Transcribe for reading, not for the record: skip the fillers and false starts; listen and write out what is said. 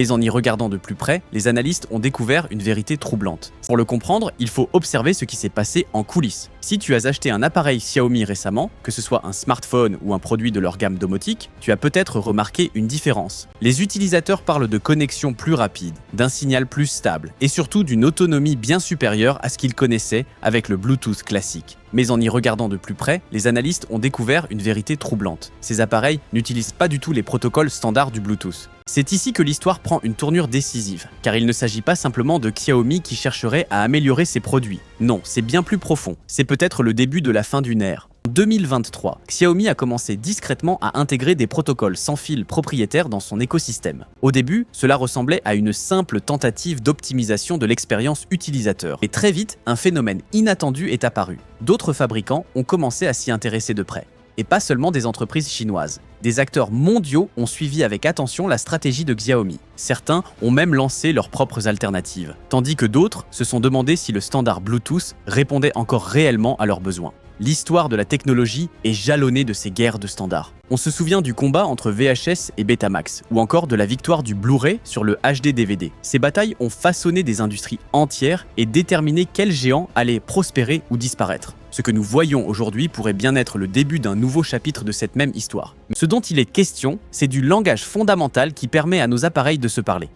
Mais en y regardant de plus près, les analystes ont découvert une vérité troublante. Pour le comprendre, il faut observer ce qui s'est passé en coulisses. Si tu as acheté un appareil Xiaomi récemment, que ce soit un smartphone ou un produit de leur gamme domotique, tu as peut-être remarqué une différence. Les utilisateurs parlent de connexion plus rapide, d'un signal plus stable et surtout d'une autonomie bien supérieure à ce qu'ils connaissaient avec le Bluetooth classique. Mais en y regardant de plus près, les analystes ont découvert une vérité troublante. Ces appareils n'utilisent pas du tout les protocoles standards du Bluetooth. C'est ici que l'histoire prend une tournure décisive, car il ne s'agit pas simplement de Xiaomi qui chercherait à améliorer ses produits. Non, c'est bien plus profond. C'est peut-être le début de la fin d'une ère. En 2023, Xiaomi a commencé discrètement à intégrer des protocoles sans fil propriétaires dans son écosystème. Au début, cela ressemblait à une simple tentative d'optimisation de l'expérience utilisateur. Et très vite, un phénomène inattendu est apparu. D'autres fabricants ont commencé à s'y intéresser de près. Et pas seulement des entreprises chinoises. Des acteurs mondiaux ont suivi avec attention la stratégie de Xiaomi. Certains ont même lancé leurs propres alternatives, tandis que d'autres se sont demandé si le standard Bluetooth répondait encore réellement à leurs besoins. L'histoire de la technologie est jalonnée de ces guerres de standards. On se souvient du combat entre VHS et Betamax, ou encore de la victoire du Blu-ray sur le HD-DVD. Ces batailles ont façonné des industries entières et déterminé quel géant allait prospérer ou disparaître. Ce que nous voyons aujourd'hui pourrait bien être le début d'un nouveau chapitre de cette même histoire. Ce dont il est question, c'est du langage fondamental qui permet à nos appareils de se parler.